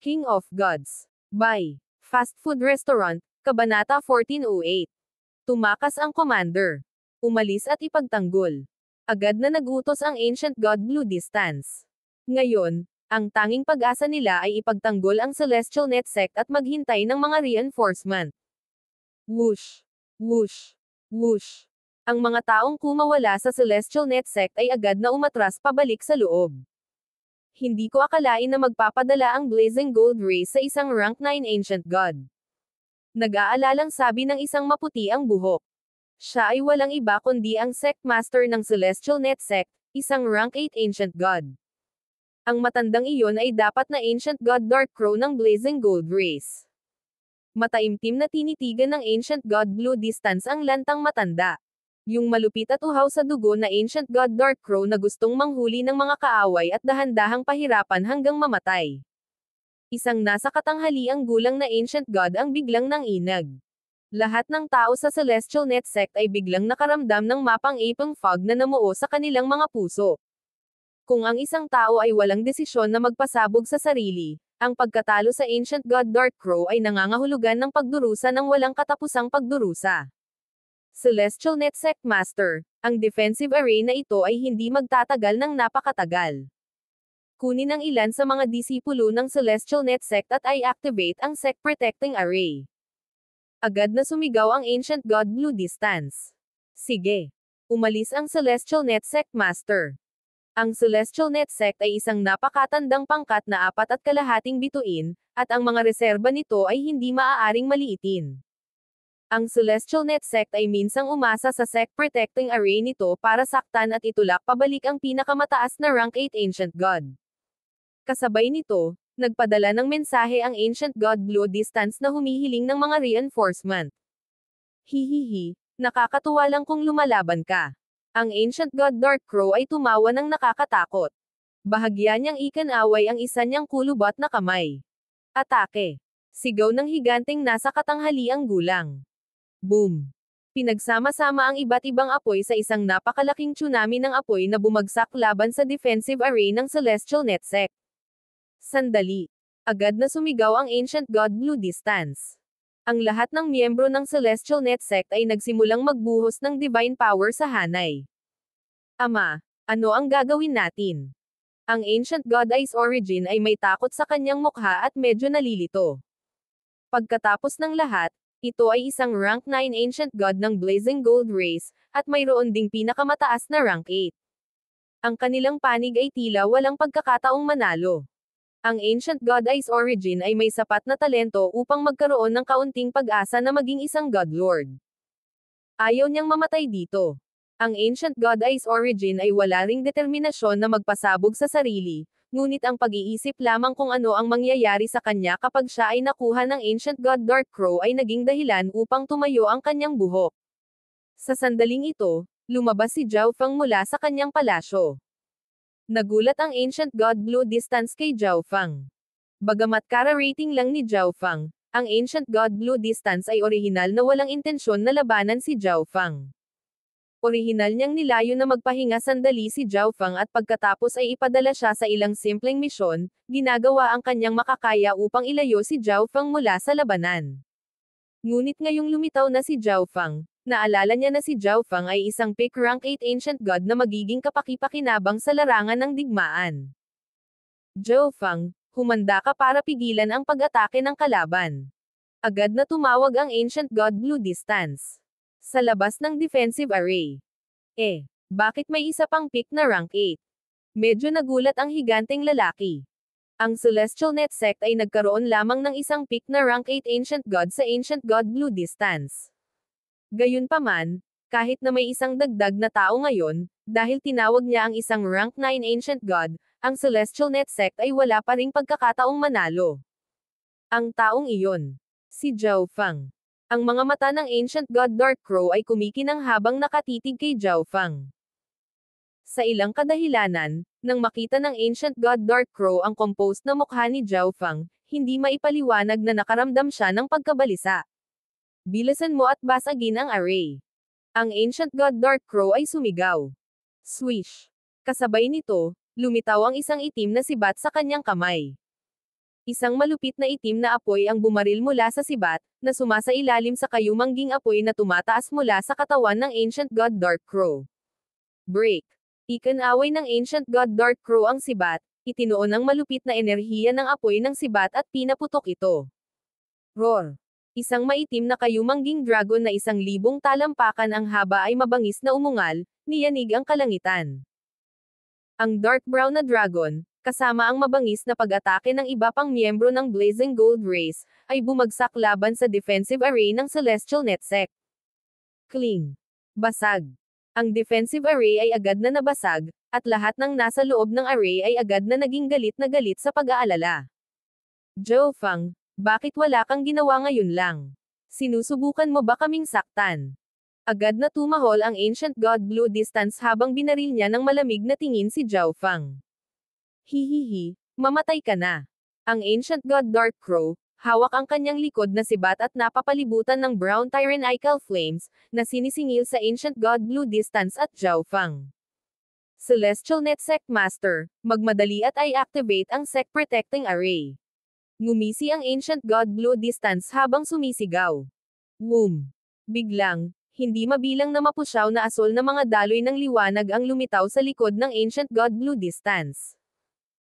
King of Gods. By Fast Food Restaurant, Kabanata 1408. Tumakas ang commander. Umalis at ipagtanggol. Agad na nagutos ang Ancient God Blue Distance. Ngayon, ang tanging pag-asa nila ay ipagtanggol ang Celestial Net Sect at maghintay ng mga reinforcement. Whoosh! Whoosh! Whoosh! Ang mga taong kumawala sa Celestial Net Sect ay agad na umatras pabalik sa loob. Hindi ko akalain na magpapadala ang Blazing Gold Race sa isang rank 9 Ancient God. Nag-aalalang sabi ng isang maputi ang buhok. Siya ay walang iba kundi ang Sect Master ng Celestial Net Sect, isang rank 8 Ancient God. Ang matandang iyon ay dapat na Ancient God Dark Crow ng Blazing Gold Race. Mataimtim na tinitigan ng Ancient God Blue Distance ang lantang matanda. Yung malupit at uhaw sa dugo na Ancient God Dark Crow na gustong manghuli ng mga kaaway at dahan-dahang pahirapan hanggang mamatay. Isang nasa katanghaliang gulang na Ancient God ang biglang nanginag. Lahat ng tao sa Celestial Net Sect ay biglang nakaramdam ng mapang-ipang fog na namuo sa kanilang mga puso. Kung ang isang tao ay walang desisyon na magpasabog sa sarili, ang pagkatalo sa Ancient God Dark Crow ay nangangahulugan ng pagdurusa ng walang katapusang pagdurusa. Celestial Net Sect Master, ang defensive array na ito ay hindi magtatagal ng napakatagal. Kunin ang ilan sa mga disipulo ng Celestial Net Sect at i-activate ang Sect Protecting Array. Agad na sumigaw ang Ancient God Blue Distance. Sige. Umalis ang Celestial Net Sect Master. Ang Celestial Net Sect ay isang napakatandang pangkat na 4.5 bituin, at ang mga reserba nito ay hindi maaaring maliitin. Ang Celestial Net Sect ay minsang umasa sa Sect Protecting Array nito para saktan at itulak pabalik ang pinakamataas na rank 8 Ancient God. Kasabay nito, nagpadala ng mensahe ang Ancient God Blue Distance na humihiling ng mga reinforcement. Hihihi, nakakatuwa lang kung lumalaban ka. Ang Ancient God Dark Crow ay tumawa ng nakakatakot. Bahagya niyang ikanaway ang isa niyang kulubot na kamay. Atake! Sigaw ng higanteng nasa katanghaliang gulang. Boom! Pinagsama-sama ang iba't ibang apoy sa isang napakalaking tsunami ng apoy na bumagsak laban sa defensive array ng Celestial Net Sect. Sandali. Agad na sumigaw ang Ancient God Blue Distance. Ang lahat ng miyembro ng Celestial Net Sect ay nagsimulang magbuhos ng divine power sa hanay. Ama, ano ang gagawin natin? Ang Ancient God Ice Origin ay may takot sa kanyang mukha at medyo nalilito. Pagkatapos ng lahat, ito ay isang rank 9 Ancient God ng Blazing Gold Race, at mayroon ding pinakamataas na rank 8. Ang kanilang panig ay tila walang pagkakataong manalo. Ang Ancient God Ice Origin ay may sapat na talento upang magkaroon ng kaunting pag-asa na maging isang God Lord. Ayaw niyang mamatay dito. Ang Ancient God Ice Origin ay wala ring determinasyon na magpasabog sa sarili, ngunit ang pag-iisip lamang kung ano ang mangyayari sa kanya kapag siya ay nakuha ng Ancient God Dark Crow ay naging dahilan upang tumayo ang kanyang buhok. Sa sandaling ito, lumabas si Zhao Feng mula sa kanyang palasyo. Nagulat ang Ancient God Blue Distance kay Zhao Feng. Bagamat kara-rating lang ni Zhao Feng, ang Ancient God Blue Distance ay orihinal na walang intensyon na labanan si Zhao Feng. Orihinal niyang nilayo na magpahinga sandali si Zhao Feng at pagkatapos ay ipadala siya sa ilang simpleng misyon, ginagawa ang kanyang makakaya upang ilayo si Zhao Feng mula sa labanan. Ngunit ngayong lumitaw na si Zhao Feng, naalala niya na si Zhao Feng ay isang peak rank 8 Ancient God na magiging kapaki-pakinabang sa larangan ng digmaan. Zhao Feng, humanda ka para pigilan ang pag-atake ng kalaban. Agad na tumawag ang Ancient God Blue Distance. Sa labas ng defensive array. Bakit may isa pang pick na rank 8? Medyo nagulat ang higanteng lalaki. Ang Celestial Net Sect ay nagkaroon lamang ng isang pick na rank 8 Ancient God sa Ancient God Blue Distance. Gayunpaman, kahit na may isang dagdag na tao ngayon, dahil tinawag niya ang isang rank 9 Ancient God, ang Celestial Net Sect ay wala pa ring pagkakataong manalo. Ang taong iyon, si Zhao Feng. Ang mga mata ng Ancient God Dark Crow ay kumikinang habang nakatitig kay Zhao Feng. Sa ilang kadahilanan, nang makita ng Ancient God Dark Crow ang composed na mukha ni Zhao Feng, hindi maipaliwanag na nakaramdam siya ng pagkabalisa. Bilisan mo at basagin ang array. Ang Ancient God Dark Crow ay sumigaw. Swish! Kasabay nito, lumitaw ang isang itim na sibat sa kanyang kamay. Isang malupit na itim na apoy ang bumaril mula sa sibat, na sumasailalim sa kayumangging apoy na tumataas mula sa katawan ng Ancient God Dark Crow. Break. Ikinaway ng Ancient God Dark Crow ang sibat, itinuon ang malupit na enerhiya ng apoy ng sibat at pinaputok ito. Roar. Isang maitim na kayumangging dragon na 1,000 talampakan ang haba ay mabangis na umungal, niyanig ang kalangitan. Ang dark brown na dragon, kasama ang mabangis na pag-atake ng iba pang miyembro ng Blazing Gold Race, ay bumagsak laban sa defensive array ng Celestial Netsect. Cling. Basag. Ang defensive array ay agad na nabasag, at lahat ng nasa loob ng array ay agad na naging galit na galit sa pag-aalala. Zhou Fang, bakit wala kang ginawa ngayon lang? Sinusubukan mo ba kaming saktan? Agad na tumahol ang Ancient God Blue Distance habang binaril niya ng malamig na tingin si Zhou Fang. Hihihi, mamatay ka na. Ang Ancient God Dark Crow, hawak ang kanyang likod na sibat at napapalibutan ng brown tyrannical flames, na sinisingil sa Ancient God Blue Distance at Zhou Fang. Celestial Netsect Master, magmadali at i-activate ang Sect Protecting Array. Ngumisi ang Ancient God Blue Distance habang sumisigaw. Boom! Biglang, hindi mabilang na mapusyaw na asol na mga daloy ng liwanag ang lumitaw sa likod ng Ancient God Blue Distance.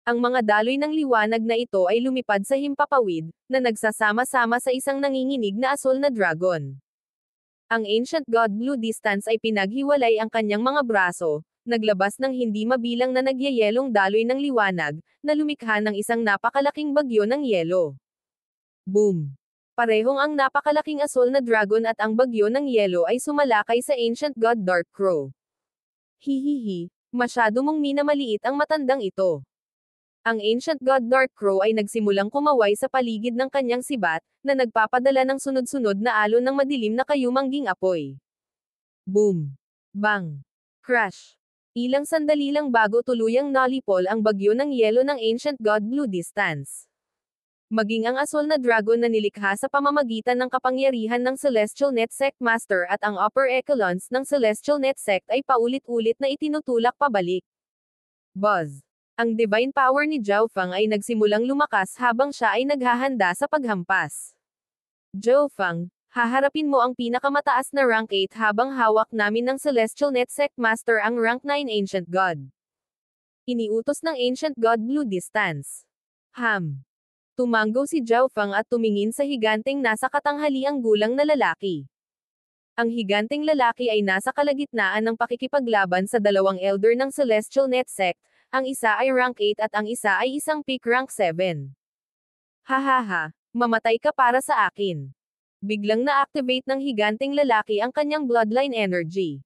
Ang mga daloy ng liwanag na ito ay lumipad sa himpapawid, na nagsasama-sama sa isang nanginginig na asol na dragon. Ang Ancient God Blue Distance ay pinaghiwalay ang kanyang mga braso, naglabas ng hindi mabilang na nagyayelong daloy ng liwanag, na lumikha ng isang napakalaking bagyo ng yelo. Boom! Parehong ang napakalaking asol na dragon at ang bagyo ng yelo ay sumalakay sa Ancient God Dark Crow. Hihihi, masyado mong minamaliit ang matandang ito. Ang Ancient God Dark Crow ay nagsimulang kumaway sa paligid ng kanyang sibat, na nagpapadala ng sunod-sunod na alon ng madilim na kayumangging apoy. Boom! Bang! Crash! Ilang sandali lang bago tuluyang nalipol ang bagyo ng yelo ng Ancient God Blue Distance. Maging ang asol na dragon na nilikha sa pamamagitan ng kapangyarihan ng Celestial Netsect Master at ang upper echelons ng Celestial Netsect ay paulit-ulit na itinutulak pabalik. Buzz! Ang divine power ni Zhou Fang ay nagsimulang lumakas habang siya ay naghahanda sa paghampas. Zhou Fang, haharapin mo ang pinakamataas na rank 8 habang hawak namin ng Celestial Netsect Master ang rank 9 Ancient God. Iniutos ng Ancient God Blue Distance. Tumango si Zhou Fang at tumingin sa higanteng nasa katanghaliang gulang na lalaki. Ang higanteng lalaki ay nasa kalagitnaan ng pakikipaglaban sa dalawang elder ng Celestial Netsect, ang isa ay rank 8 at ang isa ay isang peak rank 7. Hahaha, mamatay ka para sa akin. Biglang na-activate ng higanteng lalaki ang kanyang bloodline energy.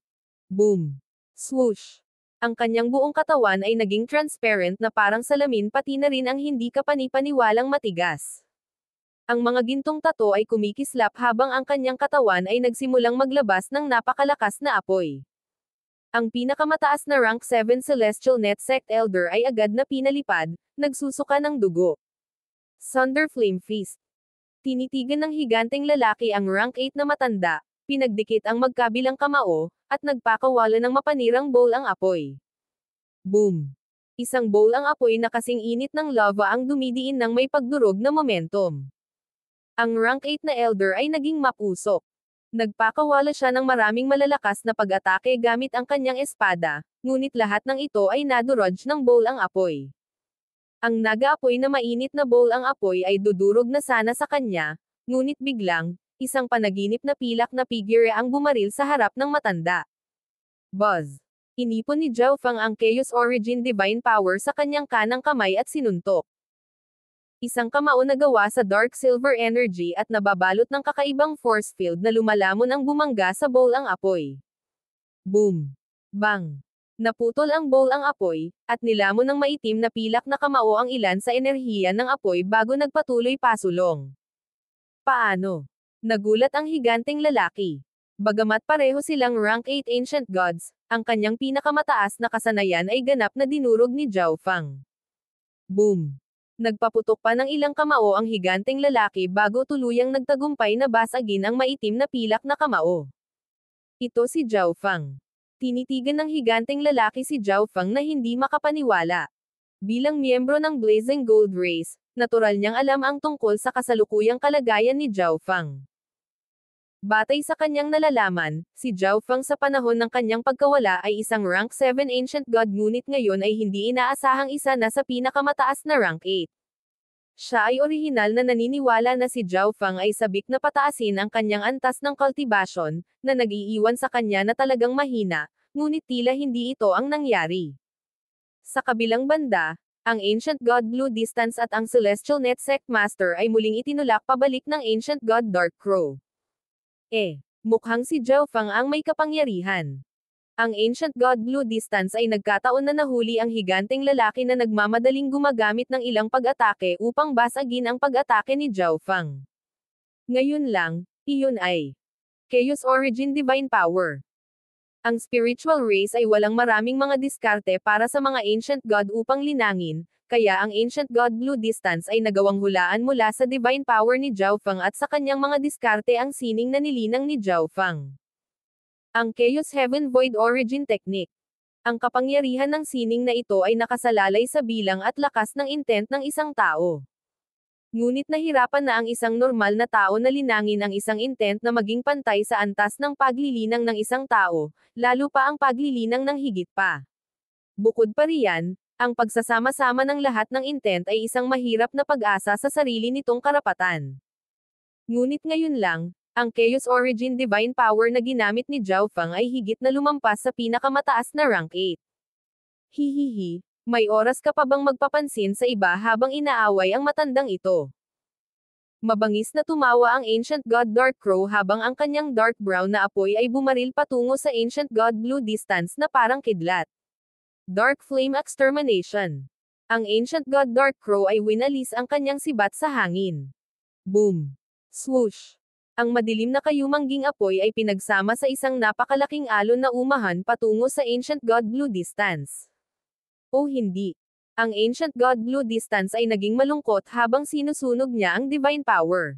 Boom! Swoosh! Ang kanyang buong katawan ay naging transparent na parang salamin pati na rin ang hindi kapani-paniwalang matigas. Ang mga gintong tato ay kumikislap habang ang kanyang katawan ay nagsimulang maglabas ng napakalakas na apoy. Ang pinakamataas na rank 7 Celestial Netsect Elder ay agad na pinalipad, nagsusuka ng dugo. Thunder Flame Feast. Tinitigan ng higanteng lalaki ang rank 8 na matanda, pinagdikit ang magkabilang kamao, at nagpakawala ng mapanirang bowl ang apoy. Boom! Isang bowl ang apoy na kasing init ng lava ang dumidiin ng may pagdurog na momentum. Ang rank 8 na elder ay naging mapusok. Nagpakawala siya ng maraming malalakas na pag-atake gamit ang kanyang espada, ngunit lahat ng ito ay nadurog ng bowl ang apoy. Ang naga-apoy na mainit na bowl ang apoy ay dudurog na sana sa kanya, ngunit biglang, isang panaginip na pilak na figure ang bumaril sa harap ng matanda. Buzz! Inipon ni Zhou Fang ang Chaos Origin Divine Power sa kanyang kanang kamay at sinuntok. Isang kamao na gawa sa dark silver energy at nababalot ng kakaibang force field na lumalamon ang bumangga sa bowl ang apoy. Boom! Bang! Naputol ang bowl ang apoy, at nilamon ng maitim na pilak na kamao ang ilan sa enerhiya ng apoy bago nagpatuloy pasulong. Paano? Nagulat ang higanteng lalaki. Bagamat pareho silang rank 8 Ancient Gods, ang kanyang pinakamataas na kasanayan ay ganap na dinurog ni Zhou Fang. Boom! Nagpaputok pa ng ilang kamao ang higanteng lalaki bago tuluyang nagtagumpay na basagin ang maitim na pilak na kamao. Ito si Zhou Fang. Tinitigan ng higanteng lalaki si Zhou Fang na hindi makapaniwala. Bilang miyembro ng Blazing Gold Race, natural niyang alam ang tungkol sa kasalukuyang kalagayan ni Zhao Feng. Batay sa kanyang nalalaman, si Zhao Feng sa panahon ng kanyang pagkawala ay isang rank 7 ancient god ngunit ngayon ay hindi inaasahang isa na sa pinakamataas na rank 8. Siya ay orihinal na naniniwala na si Zhao Feng ay sabik na pataasin ang kanyang antas ng cultivation, na nag-iiwan sa kanya na talagang mahina, ngunit tila hindi ito ang nangyari. Sa kabilang banda, ang Ancient God Blue Distance at ang Celestial Net Sect Master ay muling itinulak pabalik ng Ancient God Dark Crow. Mukhang si Zhao Feng ang may kapangyarihan. Ang Ancient God Blue Distance ay nagkataon na nahuli ang higanteng lalaki na nagmamadaling gumagamit ng ilang pag-atake upang basagin ang pag-atake ni Zhao Feng. Ngayon lang, iyon ay Chaos Origin Divine Power. Ang spiritual race ay walang maraming mga diskarte para sa mga Ancient God upang linangin, kaya ang Ancient God Blue Distance ay nagawang hulaan mula sa divine power ni Zhao Feng at sa kanyang mga diskarte ang sining na nilinang ni Zhao Feng. Ang Chaos Heaven Void Origin Technique. Ang kapangyarihan ng sining na ito ay nakasalalay sa bilang at lakas ng intent ng isang tao. Ngunit nahirapan na ang isang normal na tao na linangin ang isang intent na maging pantay sa antas ng paglilinang ng isang tao, lalo pa ang paglilinang ng higit pa. Bukod pa riyan, ang pagsasama-sama ng lahat ng intent ay isang mahirap na pag-asa sa sarili nitong karapatan. Ngunit ngayon lang, ang Chaos Origin Divine Power na ginamit ni Zhao Feng ay higit na lumampas sa pinakamataas na rank 8. Hihihi, may oras ka pa bang magpapansin sa iba habang inaaway ang matandang ito? Mabangis na tumawa ang Ancient God Dark Crow habang ang kanyang dark brown na apoy ay bumaril patungo sa Ancient God Blue Distance na parang kidlat. Dark Flame Extermination. Ang Ancient God Dark Crow ay winalis ang kanyang sibat sa hangin. Boom! Swoosh! Ang madilim na kayumangging apoy ay pinagsama sa isang napakalaking alon na umahan patungo sa Ancient God Blue Distance. O hindi. Ang Ancient God Blue Distance ay naging malungkot habang sinusunog niya ang divine power.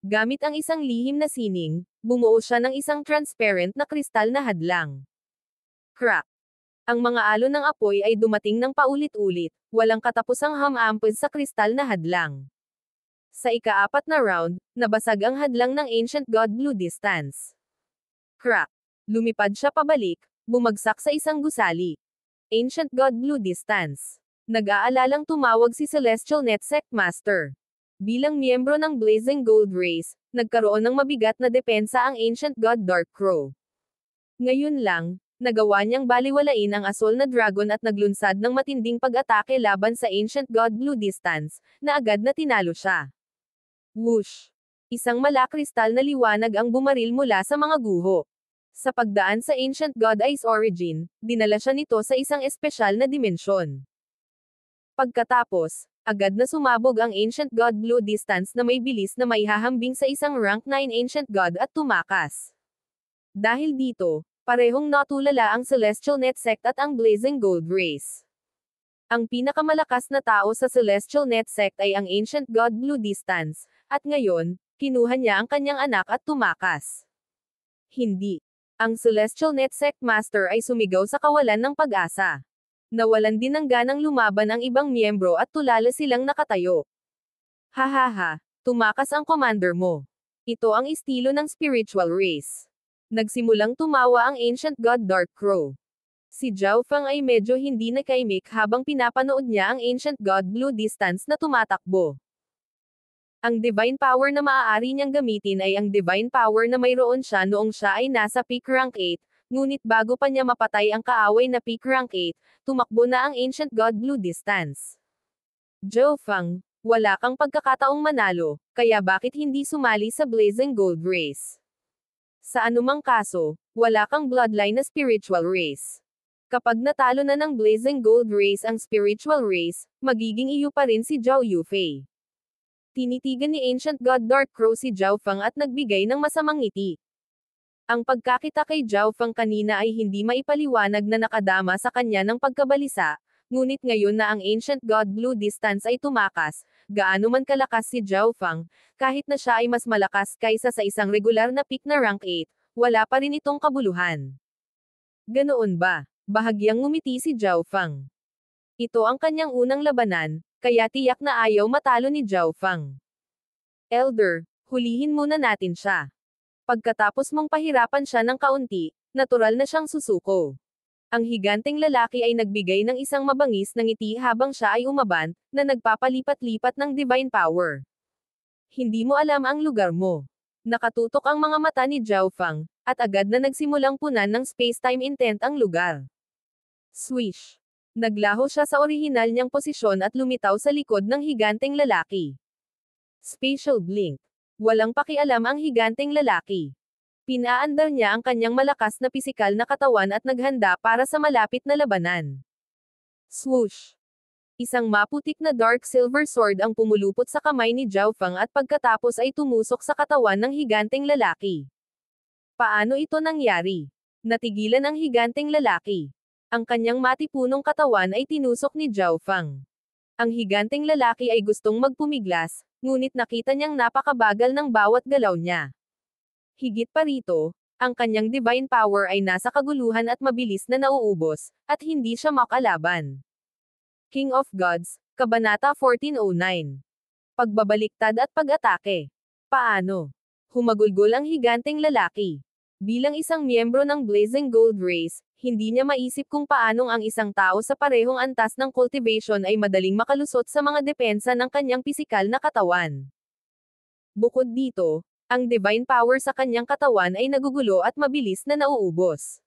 Gamit ang isang lihim na sining, bumuo siya ng isang transparent na kristal na hadlang. Crack! Ang mga alon ng apoy ay dumating ng paulit-ulit, walang katapusang hamampos sa kristal na hadlang. Sa ika-4 na round, nabasag ang hadlang ng Ancient God Blue Distance. Crack! Lumipad siya pabalik, bumagsak sa isang gusali. Ancient God Blue Distance. Nag-aalalang tumawag si Celestial Net Sect Master. Bilang miyembro ng Blazing Gold Race, nagkaroon ng mabigat na depensa ang Ancient God Dark Crow. Ngayon lang, nagawa niyang baliwalain ang Asol na Dragon at naglunsad ng matinding pag-atake laban sa Ancient God Blue Distance, na agad na tinalo siya. Whoosh! Isang malakristal na liwanag ang bumaril mula sa mga guho. Sa pagdaan sa Ancient God Ice Origin, dinala siya nito sa isang espesyal na dimensyon. Pagkatapos, agad na sumabog ang Ancient God Blue Distance na may bilis na maihahambing sa isang rank 9 Ancient God at tumakas. Dahil dito, parehong natulala ang Celestial Net Sect at ang Blazing Gold Race. Ang pinakamalakas na tao sa Celestial Net Sect ay ang Ancient God Blue Distance, at ngayon, kinuha niya ang kanyang anak at tumakas. Hindi. Ang Celestial Net Sect Master ay sumigaw sa kawalan ng pag-asa. Nawalan din ng ganang lumaban ang ibang miyembro at tulala silang nakatayo. Hahaha, tumakas ang commander mo. Ito ang estilo ng spiritual race. Nagsimulang tumawa ang Ancient God Dark Crow. Si Zhao Feng ay medyo hindi nakaimik habang pinapanood niya ang Ancient God Blue Distance na tumatakbo. Ang divine power na maaari niyang gamitin ay ang divine power na mayroon siya noong siya ay nasa peak rank 8, ngunit bago pa niya mapatay ang kaaway na peak rank 8, tumakbo na ang Ancient God Blue Distance. Zhao Feng, wala kang pagkakataong manalo, kaya bakit hindi sumali sa Blazing Gold Race? Sa anumang kaso, wala kang bloodline na spiritual race. Kapag natalo na ng Blazing Gold Race ang spiritual race, magiging iyo pa rin si Zhao Yufei. Tinitigan ni Ancient God Dark Crow si Zhao Feng at nagbigay ng masamang ngiti. Ang pagkakita kay Zhao Feng kanina ay hindi maipaliwanag na nakadama sa kanya ng pagkabalisa, ngunit ngayon na ang Ancient God Blue Distance ay tumakas, gaano man kalakas si Zhao Feng, kahit na siya ay mas malakas kaysa sa isang regular na peak na rank 8, wala pa rin itong kabuluhan. Ganoon ba? Bahagyang ngumiti si Zhao Feng. Ito ang kanyang unang labanan, kaya tiyak na ayaw matalo ni Zhao Fang. Elder, hulihin muna natin siya. Pagkatapos mong pahirapan siya ng kaunti, natural na siyang susuko. Ang higanteng lalaki ay nagbigay ng isang mabangis na ngiti habang siya ay umaban, na nagpapalipat-lipat ng divine power. Hindi mo alam ang lugar mo. Nakatutok ang mga mata ni Zhao Fang, at agad na nagsimulang punan ng space-time intent ang lugar. Swish! Naglaho siya sa orihinal niyang posisyon at lumitaw sa likod ng higanteng lalaki. Spatial blink. Walang pakialam ang higanteng lalaki. Pinaandar niya ang kanyang malakas na pisikal na katawan at naghanda para sa malapit na labanan. Swoosh! Isang maputik na dark silver sword ang pumulupot sa kamay ni Zhao Fang at pagkatapos ay tumusok sa katawan ng higanteng lalaki. Paano ito nangyari? Natigilan ang higanteng lalaki. Ang kanyang matipunong katawan ay tinusok ni Zhao Fang. Ang higanteng lalaki ay gustong magpumiglas, ngunit nakita niyang napakabagal ng bawat galaw niya. Higit pa rito, ang kanyang divine power ay nasa kaguluhan at mabilis na nauubos, at hindi siya makalaban. King of Gods, Kabanata 1409. Pagbabaliktad at pag-atake. Paano? Humagulgol ang higanteng lalaki. Bilang isang miyembro ng Blazing Gold Race, hindi niya maisip kung paanong ang isang tao sa parehong antas ng cultivation ay madaling makalusot sa mga depensa ng kanyang pisikal na katawan. Bukod dito, ang divine power sa kanyang katawan ay nagugulo at mabilis na nauubos.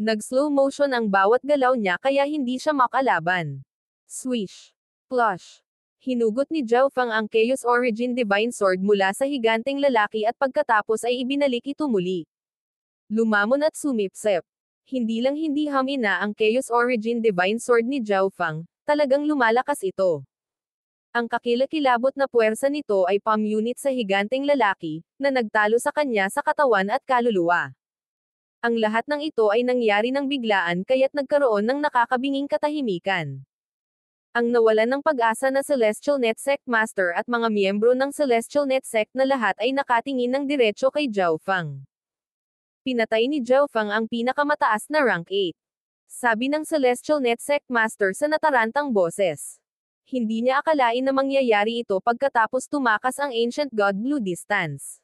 Nag-slow motion ang bawat galaw niya kaya hindi siya makalaban. Swish! Plush! Hinugot ni Zhao Fang ang Chaos Origin Divine Sword mula sa higanteng lalaki at pagkatapos ay ibinalik ito muli. Lumamon at sumipsep. Hindi lang hindi hamina ang Chaos Origin Divine Sword ni Zhao Fang, talagang lumalakas ito. Ang kakilakilabot na puwersa nito ay pamunit sa higanteng lalaki, na nagtalo sa kanya sa katawan at kaluluwa. Ang lahat ng ito ay nangyari ng biglaan kaya't nagkaroon ng nakakabinging katahimikan. Ang nawalan ng pag-asa na Celestial Net Sect Master at mga miyembro ng Celestial Net Sect na lahat ay nakatingin ng diretso kay Zhao Fang. Pinatay ni Zhao Fang ang pinakamataas na rank 8. Sabi ng Celestial Net Sect Master sa natarantang boses. Hindi niya akalain na mangyayari ito pagkatapos tumakas ang Ancient God Blue Distance.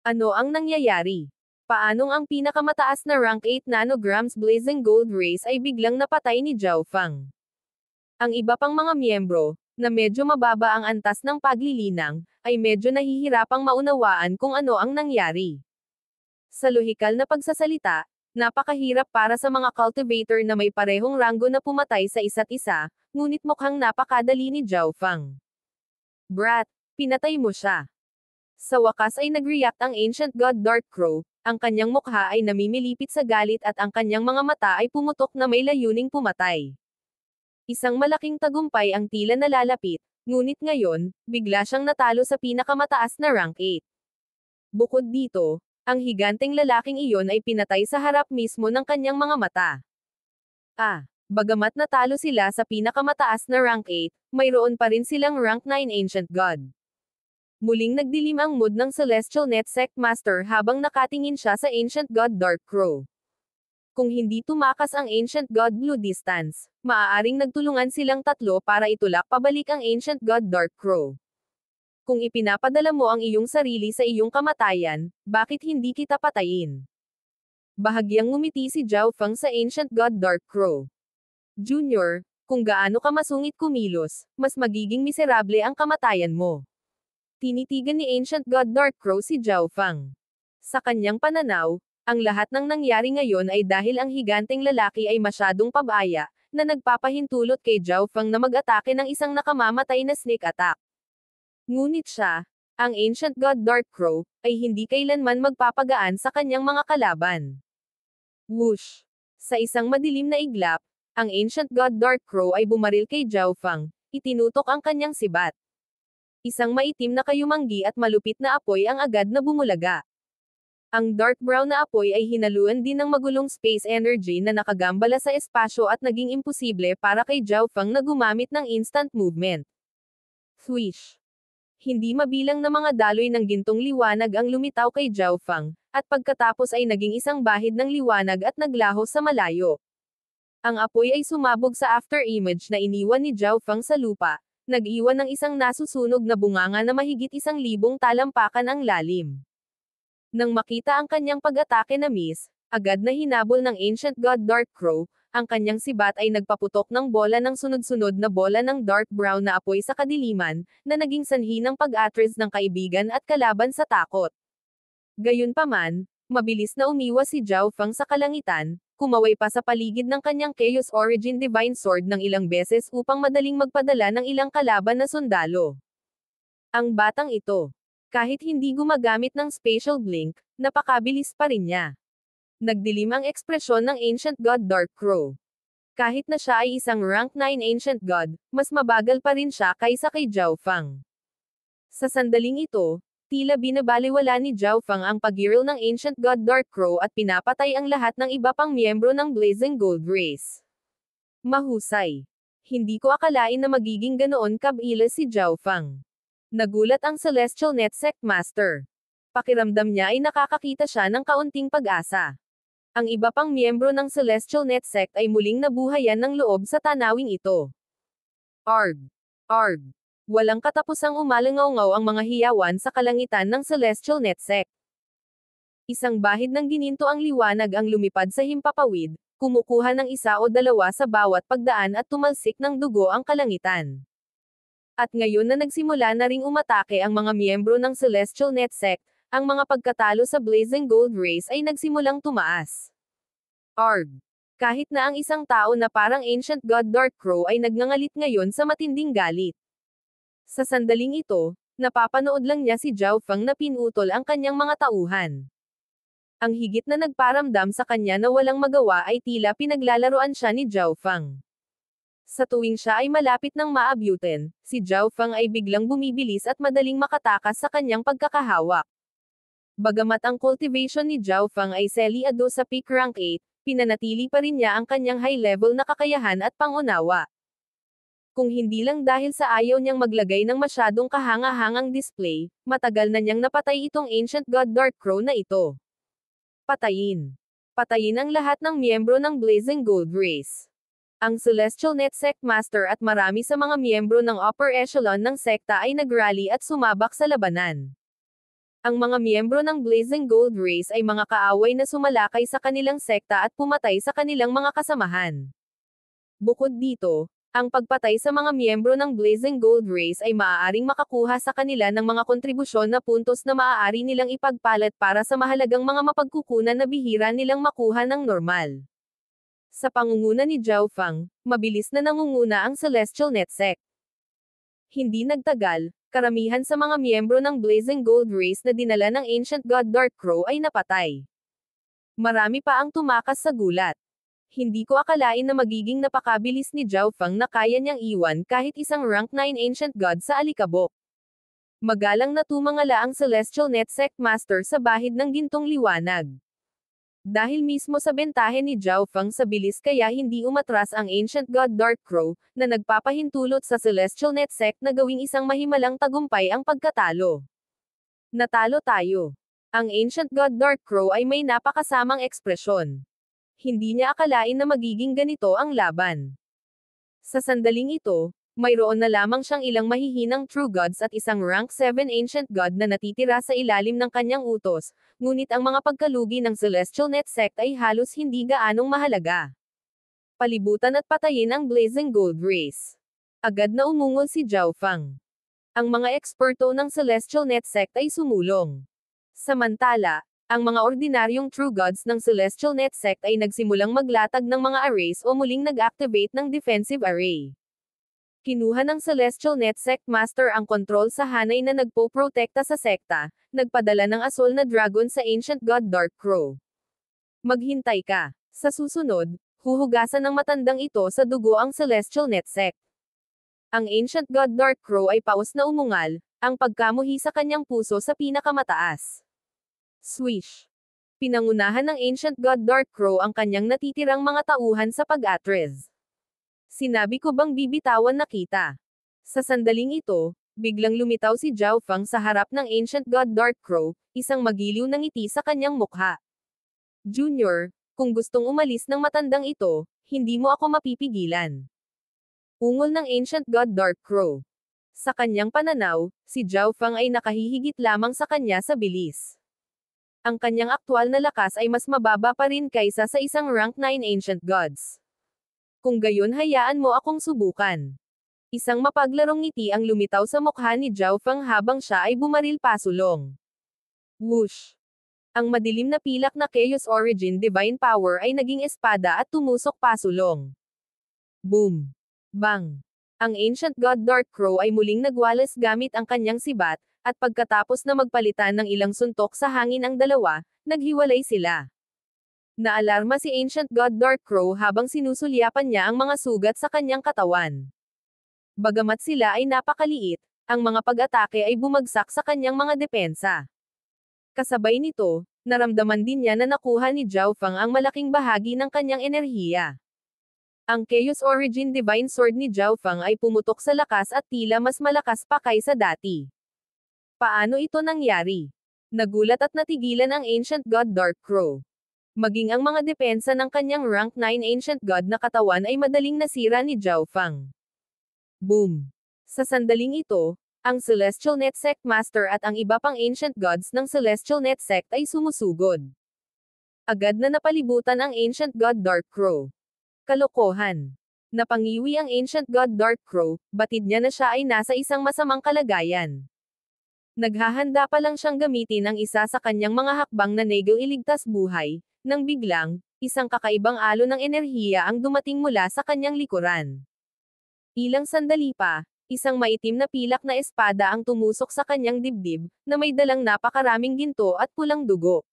Ano ang nangyayari? Paanong ang pinakamataas na rank 8 nanograms Blazing Gold Race ay biglang napatay ni Zhao Fang? Ang iba pang mga miyembro, na medyo mababa ang antas ng paglilinang, ay medyo nahihirapang maunawaan kung ano ang nangyari. Sa lohikal na pagsasalita, napakahirap para sa mga cultivator na may parehong ranggo na pumatay sa isa't isa, ngunit mukhang napakadali ni Zhao Fang. Brat, pinatay mo siya. Sa wakas ay nag-react ang Ancient God Dark Crow, ang kanyang mukha ay namimilipit sa galit at ang kanyang mga mata ay pumutok na may layuning pumatay. Isang malaking tagumpay ang tila nalalapit, ngunit ngayon, bigla siyang natalo sa pinakamataas na rank 8. Bukod dito, ang higanteng lalaking iyon ay pinatay sa harap mismo ng kanyang mga mata. Bagamat natalo sila sa pinakamataas na rank 8, mayroon pa rin silang rank 9 Ancient God. Muling nagdilim ang mood ng Celestial Net Sect Master habang nakatingin siya sa Ancient God Dark Crow. Kung hindi tumakas ang Ancient God Blue Distance, maaaring nagtulungan silang tatlo para itulak pabalik ang Ancient God Dark Crow. Kung ipinapadala mo ang iyong sarili sa iyong kamatayan, bakit hindi kita patayin? Bahagyang ngumiti si Zhao Fang sa Ancient God Dark Crow. Junior, kung gaano ka masungit kumilos, mas magiging miserable ang kamatayan mo. Tinitigan ni Ancient God Dark Crow si Zhao Fang. Sa kanyang pananaw, ang lahat ng nangyari ngayon ay dahil ang higanteng lalaki ay masyadong pabaya, na nagpapahintulot kay Zhao Fang na mag-atake ng isang nakamamatay na sneak attack. Ngunit siya, ang Ancient God Dark Crow, ay hindi kailanman magpapagaan sa kanyang mga kalaban. Whoosh! Sa isang madilim na iglap, ang Ancient God Dark Crow ay bumaril kay Zhao Fang, itinutok ang kanyang sibat. Isang maitim na kayumanggi at malupit na apoy ang agad na bumulaga. Ang dark brown na apoy ay hinaluan din ng magulong space energy na nakagambala sa espasyo at naging imposible para kay Zhao Fang na gumamit ng instant movement. Swish! Hindi mabilang na mga daloy ng gintong liwanag ang lumitaw kay Zhao Fang, at pagkatapos ay naging isang bahid ng liwanag at naglaho sa malayo. Ang apoy ay sumabog sa afterimage na iniwan ni Zhao Feng sa lupa, nag-iwan ng isang nasusunog na bunganga na mahigit 1,000 talampakan ang lalim. Nang makita ang kanyang pag-atake na miss, agad na hinabol ng Ancient God Dark Crow, ang kanyang sibat ay nagpaputok ng bola ng sunod-sunod na bola ng dark brown na apoy sa kadiliman, na naging sanhi ng pag-atras ng kaibigan at kalaban sa takot. Gayunpaman, mabilis na umiwas si Zhao Feng sa kalangitan, kumaway pa sa paligid ng kanyang Chaos Origin Divine Sword ng ilang beses upang madaling magpadala ng ilang kalaban na sundalo. Ang batang ito, kahit hindi gumagamit ng spatial blink, napakabilis pa rin niya. Nagdilim ang ekspresyon ng Ancient God Dark Crow. Kahit na siya ay isang rank 9 Ancient God, mas mabagal pa rin siya kaysa kay Zhao Feng. Sa sandaling ito, tila binabaliwala ni Zhao Feng ang pag-giral ng Ancient God Dark Crow at pinapatay ang lahat ng iba pang miyembro ng Blazing Gold Race. Mahusay. Hindi ko akalain na magiging ganoon kabila si Zhao Feng. Nagulat ang Celestial Net Sect Master. Pakiramdam niya ay nakakakita siya ng kaunting pag-asa. Ang iba pang miyembro ng Celestial Net Sect ay muling nabuhayan ng loob sa tanawing ito. Arg! Arg! Walang katapusang umalangaw-ngaw ang mga hiyawan sa kalangitan ng Celestial Net Sect. Isang bahid ng gininto ang liwanag ang lumipad sa himpapawid, kumukuha ng isa o dalawa sa bawat pagdaan at tumalsik ng dugo ang kalangitan. At ngayon na nagsimula na ring umatake ang mga miyembro ng Celestial Net Sect, ang mga pagkatalo sa Blazing Gold Race ay nagsimulang tumaas. Arg! Kahit na ang isang tao na parang Ancient God Dark Crow ay nagngangalit ngayon sa matinding galit. Sa sandaling ito, napapanood lang niya si Zhao Feng na pinutol ang kanyang mga tauhan. Ang higit na nagparamdam sa kanya na walang magawa ay tila pinaglalaroan siya ni Zhao Feng. Sa tuwing siya ay malapit ng maabutin, si Zhao Feng ay biglang bumibilis at madaling makatakas sa kanyang pagkakahawak. Bagamat ang cultivation ni Zhao Feng ay seliado sa peak rank 8, pinanatili pa rin niya ang kanyang high-level na kakayahan at pangunawa. Kung hindi lang dahil sa ayaw niyang maglagay ng masyadong kahanga-hangang display, matagal na niyang napatay itong Ancient God Dark Crow na ito. Patayin. Patayin ang lahat ng miyembro ng Blazing Gold Race. Ang Celestial Net Sect Master at marami sa mga miyembro ng upper echelon ng sekta ay nagrally at sumabak sa labanan. Ang mga miyembro ng Blazing Gold Race ay mga kaaway na sumalakay sa kanilang sekta at pumatay sa kanilang mga kasamahan. Bukod dito, ang pagpatay sa mga miyembro ng Blazing Gold Race ay maaaring makakuha sa kanila ng mga kontribusyon na puntos na maaari nilang ipagpalit para sa mahalagang mga mapagkukunan na bihira nilang makuha ng normal. Sa pangunguna ni Zhao Feng, mabilis na nangunguna ang Celestial Net Sect. Hindi nagtagal, karamihan sa mga miyembro ng Blazing Gold Race na dinala ng Ancient God Dark Crow ay napatay. Marami pa ang tumakas sa gulat. Hindi ko akalain na magiging napakabilis ni Zhao Feng na kaya niyang iwan kahit isang rank 9 Ancient God sa alikabok. Magalang na tumangala ang Celestial Net Sect Master sa bahid ng gintong liwanag. Dahil mismo sa bentahe ni Zhao Feng sa bilis kaya hindi umatras ang Ancient God Dark Crow, na nagpapahintulot sa Celestial Net Sect na gawing isang mahimalang tagumpay ang pagkatalo. Natalo tayo. Ang Ancient God Dark Crow ay may napakasamang ekspresyon. Hindi niya akalain na magiging ganito ang laban. Sa sandaling ito, mayroon na lamang siyang ilang mahihinang True Gods at isang rank 7 Ancient God na natitira sa ilalim ng kanyang utos, ngunit ang mga pagkalugi ng Celestial Net Sect ay halos hindi gaanong mahalaga. Palibutan at patayin ang Blazing Gold Race. Agad na umungol si Zhao Feng. Ang mga eksperto ng Celestial Net Sect ay sumulong. Samantala, ang mga ordinaryong True Gods ng Celestial Net Sect ay nagsimulang maglatag ng mga arrays o muling nag-activate ng defensive array. Kinuha ng Celestial Net Sect Master ang kontrol sa hanay na nagpo-protekta sa sekta, nagpadala ng asol na dragon sa Ancient God Dark Crow. Maghintay ka. Sa susunod, huhugasan ng matandang ito sa dugo ang Celestial Net Sect. Ang Ancient God Dark Crow ay paos na umungal, ang pagkamuhi sa kanyang puso sa pinakamataas. Swish! Pinangunahan ng Ancient God Dark Crow ang kanyang natitirang mga tauhan sa pag-atres. Sinabi ko bang bibitawan na kita? Sa sandaling ito, biglang lumitaw si Zhao Feng sa harap ng Ancient God Dark Crow, isang magiliw na ngiti sa kanyang mukha. Junior, kung gustong umalis ng matandang ito, hindi mo ako mapipigilan. Ungol ng Ancient God Dark Crow. Sa kanyang pananaw, si Zhao Feng ay nakahihigit lamang sa kanya sa bilis. Ang kanyang aktwal na lakas ay mas mababa pa rin kaysa sa isang rank 9 Ancient Gods. Kung gayon hayaan mo akong subukan. Isang mapaglarong ngiti ang lumitaw sa mukha ni Zhao Feng habang siya ay bumaril pasulong. Whoosh! Ang madilim na pilak na Chaos Origin Divine Power ay naging espada at tumusok pasulong. Boom! Bang! Ang Ancient God Dark Crow ay muling nagwalas gamit ang kanyang sibat, at pagkatapos na magpalitan ng ilang suntok sa hangin ang dalawa, naghiwalay sila. Naalarma si Ancient God Dark Crow habang sinusulyapan niya ang mga sugat sa kanyang katawan. Bagamat sila ay napakaliit, ang mga pag-atake ay bumagsak sa kanyang mga depensa. Kasabay nito, naramdaman din niya na nakuha ni Zhao Feng ang malaking bahagi ng kanyang enerhiya. Ang Chaos Origin Divine Sword ni Zhao Feng ay pumutok sa lakas at tila mas malakas pa kaysa dati. Paano ito nangyari? Nagulat at natigilan ang Ancient God Dark Crow. Maging ang mga depensa ng kanyang rank 9 Ancient God na katawan ay madaling nasira ni Zhao Feng. Boom! Sa sandaling ito, ang Celestial Net Sect Master at ang iba pang Ancient Gods ng Celestial Net Sect ay sumusugod. Agad na napalibutan ang Ancient God Dark Crow. Kalokohan! Napangiwi ang Ancient God Dark Crow, batid niya na siya ay nasa isang masamang kalagayan. Naghahanda pa lang siyang gamitin ang isa sa kanyang mga hakbang na Nagel iligtas buhay, nang biglang, isang kakaibang alon ng enerhiya ang dumating mula sa kanyang likuran. Ilang sandali pa, isang maitim na pilak na espada ang tumusok sa kanyang dibdib, na may dalang napakaraming ginto at pulang dugo.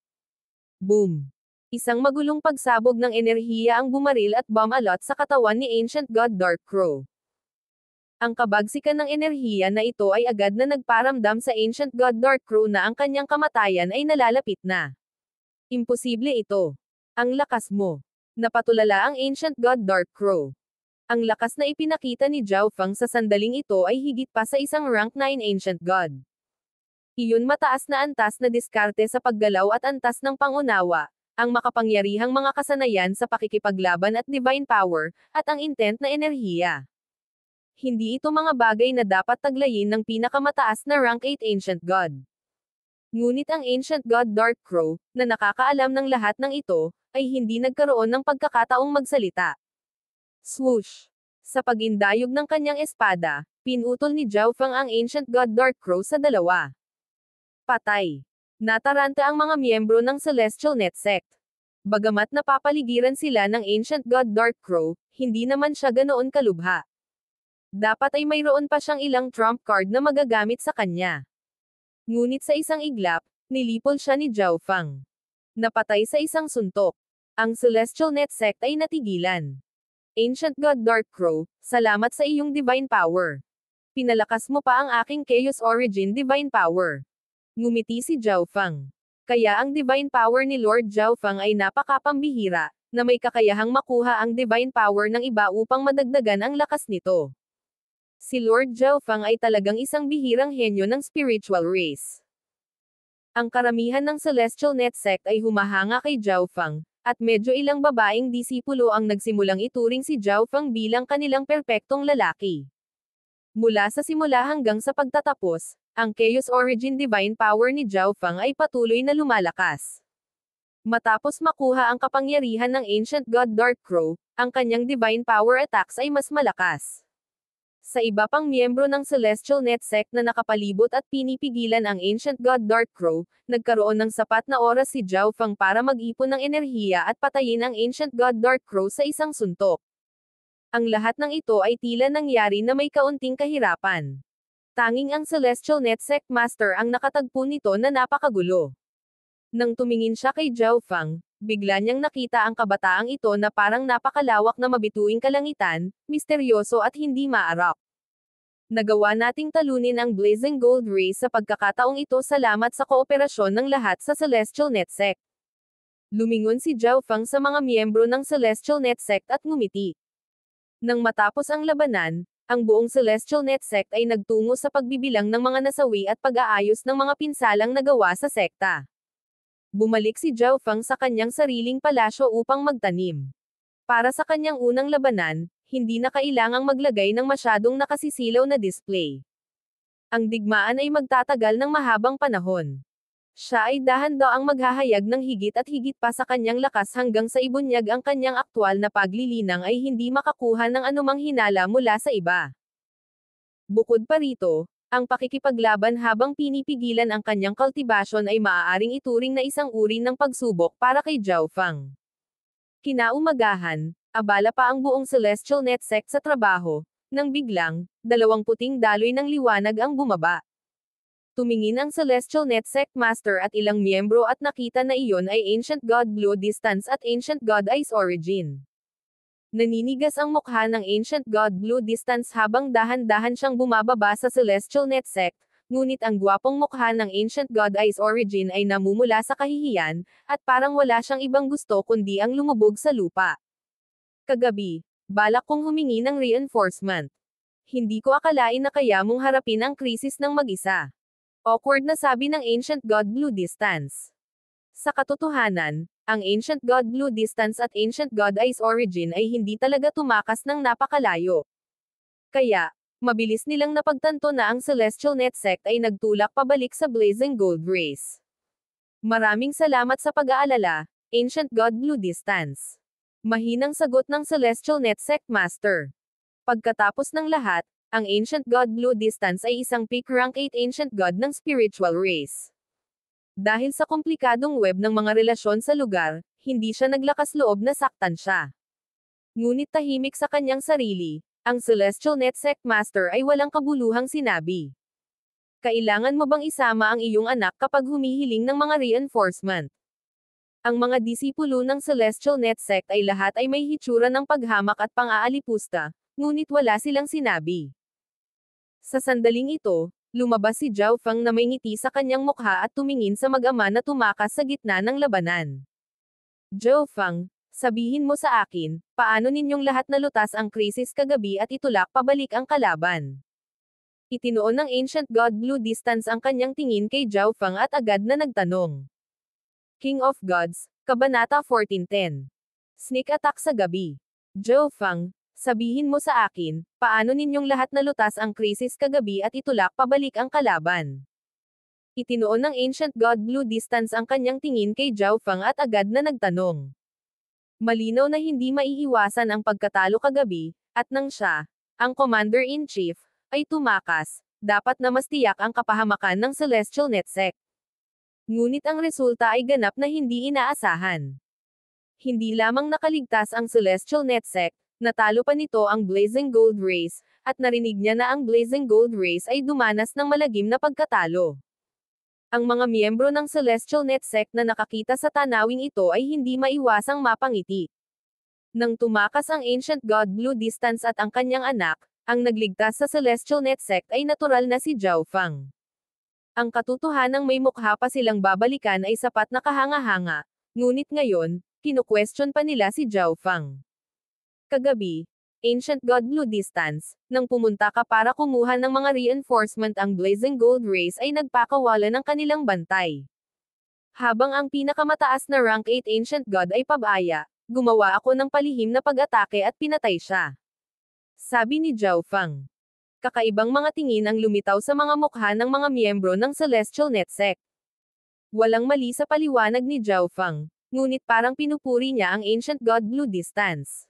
Boom! Isang magulong pagsabog ng enerhiya ang bumaril at bumalot sa katawan ni Ancient God Dark Crow. Ang kabagsikan ng enerhiya na ito ay agad na nagparamdam sa Ancient God Dark Crow na ang kanyang kamatayan ay nalalapit na. Imposible ito. Ang lakas mo. Napatulala ang Ancient God Dark Crow. Ang lakas na ipinakita ni Zhao Feng sa sandaling ito ay higit pa sa isang rank 9 Ancient God. Iyon mataas na antas na diskarte sa paggalaw at antas ng pangunawa, ang makapangyarihang mga kasanayan sa pakikipaglaban at divine power, at ang intent na enerhiya. Hindi ito mga bagay na dapat taglayin ng pinakamataas na rank 8 Ancient God. Ngunit ang Ancient God Dark Crow, na nakakaalam ng lahat ng ito, ay hindi nagkaroon ng pagkakataong magsalita. Swoosh! Sa pagindayog ng kanyang espada, pinutol ni Zhao Feng ang Ancient God Dark Crow sa dalawa. Patay! Nataranta ang mga miyembro ng Celestial Net Sect. Bagamat napapaligiran sila ng Ancient God Dark Crow, hindi naman siya ganoon kalubha. Dapat ay mayroon pa siyang ilang trump card na magagamit sa kanya. Ngunit sa isang iglap, nilipol siya ni Zhao Feng. Napatay sa isang suntok. Ang Celestial Net Sect ay natigilan. Ancient God Dark Crow, salamat sa iyong divine power. Pinalakas mo pa ang aking Chaos Origin Divine Power. Ngumiti si Zhao Feng. Kaya ang divine power ni Lord Zhao Feng ay napakapambihira, na may kakayahang makuha ang divine power ng iba upang madagdagan ang lakas nito. Si Lord Zhao Feng ay talagang isang bihirang henyo ng spiritual race. Ang karamihan ng Celestial Net Sect ay humahanga kay Zhao Feng, at medyo ilang babaeng disipulo ang nagsimulang ituring si Zhao Feng bilang kanilang perpektong lalaki. Mula sa simula hanggang sa pagtatapos, ang Chaos Origin Divine Power ni Zhao Feng ay patuloy na lumalakas. Matapos makuha ang kapangyarihan ng Ancient God Dark Crow, ang kanyang divine power attacks ay mas malakas. Sa iba pang miyembro ng Celestial Net Sect na nakapalibot at pinipigilan ang Ancient God Dark Crow, nagkaroon ng sapat na oras si Zhao Feng para mag-ipon ng enerhiya at patayin ang Ancient God Dark Crow sa isang suntok. Ang lahat ng ito ay tila nangyari na may kaunting kahirapan. Tanging ang Celestial Net Sect Master ang nakatagpo nito na napakagulo. Nang tumingin siya kay Zhao Feng, bigla niyang nakita ang kabataang ito na parang napakalawak na mabituing kalangitan, misteryoso at hindi maarap. Nagawa nating talunin ang Blazing Gold Ray sa pagkakataong ito salamat sa kooperasyon ng lahat sa Celestial Net Sect. Lumingon si Zhao Feng sa mga miyembro ng Celestial Net Sect at ngumiti. Nang matapos ang labanan, ang buong Celestial Net Sect ay nagtungo sa pagbibilang ng mga nasawi at pag-aayos ng mga pinsalang nagawa sa sekta. Bumalik si Zhao Feng sa kanyang sariling palasyo upang magtanim. Para sa kanyang unang labanan, hindi na kailangang maglagay ng masyadong nakasisilaw na display. Ang digmaan ay magtatagal ng mahabang panahon. Siya ay dahan-daang maghahayag ng higit at higit pa sa kanyang lakas hanggang sa ibunyag ang kanyang aktwal na paglilinang ay hindi makakuha ng anumang hinala mula sa iba. Bukod pa rito, ang pakikipaglaban habang pinipigilan ang kanyang kultibasyon ay maaaring ituring na isang uri ng pagsubok para kay Zhao Fang. Kinaumagahan, abala pa ang buong Celestial Net Sect sa trabaho, nang biglang, 20 puting daloy ng liwanag ang bumaba. Tumingin ang Celestial Net Sect Master at ilang miyembro at nakita na iyon ay Ancient God Blue Distance at Ancient God Ice Origin. Naninigas ang mukha ng Ancient God Blue Distance habang dahan-dahan siyang bumababa sa Celestial Net Sect, ngunit ang gwapong mukha ng Ancient God Ice Origin ay namumula sa kahihiyan, at parang wala siyang ibang gusto kundi ang lumubog sa lupa. Kagabi, balak kong humingi ng reinforcement. Hindi ko akalain na kaya mong harapin ang krisis ng mag-isa. Awkward na sabi ng Ancient God Blue Distance. Sa katotohanan, ang Ancient God Blue Distance at Ancient God Ice Origin ay hindi talaga tumakas ng napakalayo. Kaya, mabilis nilang napagtanto na ang Celestial Net Sect ay nagtulak pabalik sa Blazing Gold Race. Maraming salamat sa pag-aalala, Ancient God Blue Distance. Mahinang sagot ng Celestial Net Sect Master. Pagkatapos ng lahat, ang Ancient God Blue Distance ay isang peak rank 8 Ancient God ng spiritual race. Dahil sa komplikadong web ng mga relasyon sa lugar, hindi siya naglakas loob na saktan siya. Ngunit tahimik sa kanyang sarili, ang Celestial Net Sect Master ay walang kabuluhang sinabi. Kailangan mo bang isama ang iyong anak kapag humihiling ng mga reinforcement? Ang mga disipulo ng Celestial Net Sect ay lahat ay may hitsura ng paghamak at pang-aalipusta, ngunit wala silang sinabi. Sa sandaling ito, lumabas si Zhao Fang na may ngiti sa kanyang mukha at tumingin sa mag-ama na tumakas sa gitna ng labanan. Zhao Fang, sabihin mo sa akin, paano ninyong lahat nalutas ang krisis kagabi at itulak pabalik ang kalaban? Itinoon ng Ancient God Blue Distance ang kanyang tingin kay Zhao Fang at agad na nagtanong. King of Gods, Kabanata 1410. Sneak attack sa gabi. Zhao Fang, sabihin mo sa akin, paano ninyong lahat nalutas ang krisis kagabi at itulak pabalik ang kalaban? Itinoon ng Ancient God Blue Distance ang kanyang tingin kay Zhao Fang at agad na nagtanong. Malinaw na hindi maiiwasan ang pagkatalo kagabi, at nang siya, ang Commander-in-Chief, ay tumakas, dapat na mas tiyak ang kapahamakan ng Celestial Net Sect. Ngunit ang resulta ay ganap na hindi inaasahan. Hindi lamang nakaligtas ang Celestial Net Sect, natalo pa nito ang Blazing Gold Race, at narinig niya na ang Blazing Gold Race ay dumanas ng malagim na pagkatalo. Ang mga miyembro ng Celestial Net Sect na nakakita sa tanawing ito ay hindi maiwasang mapangiti. Nang tumakas ang Ancient God Blue Distance at ang kanyang anak, ang nagligtas sa Celestial Net Sect ay natural na si Zhao Fang. Ang katotohanang may mukha pa silang babalikan ay sapat na kahanga-hanga, ngunit ngayon, kinu-question pa nila si Zhao Fang. Kagabi, Ancient God Blue Distance, nang pumunta ka para kumuha ng mga reinforcement ang Blazing Gold Race ay nagpakawala ng kanilang bantay. Habang ang pinakamataas na rank 8 Ancient God ay pabaya, gumawa ako ng palihim na pag-atake at pinatay siya. Sabi ni Zhao Fang. Kakaibang mga tingin ang lumitaw sa mga mukha ng mga miyembro ng Celestial Net Sect. Walang mali sa paliwanag ni Zhao Fang, ngunit parang pinupuri niya ang Ancient God Blue Distance.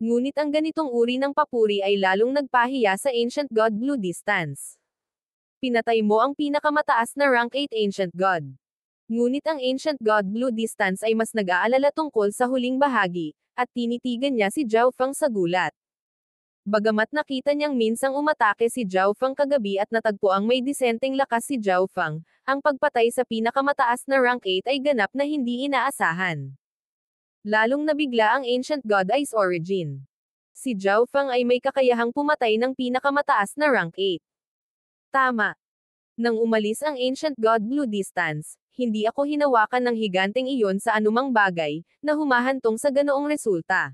Ngunit ang ganitong uri ng papuri ay lalong nagpahiya sa Ancient God Blue Distance. Pinatay mo ang pinakamataas na rank 8 Ancient God. Ngunit ang Ancient God Blue Distance ay mas nag-aalala tungkol sa huling bahagi, at tinitigan niya si Zhao Fang sa gulat. Bagamat nakita niyang minsang umatake si Zhao Fang kagabi at natagpuang may disenteng lakas si Zhao Fang, ang pagpatay sa pinakamataas na rank 8 ay ganap na hindi inaasahan. Lalong nabigla ang Ancient God Ice Origin. Si Zhao Fang ay may kakayahang pumatay ng pinakamataas na rank 8. Tama. Nang umalis ang Ancient God Blue Distance, hindi ako hinawakan ng higanteng iyon sa anumang bagay, na humahantong sa ganoong resulta.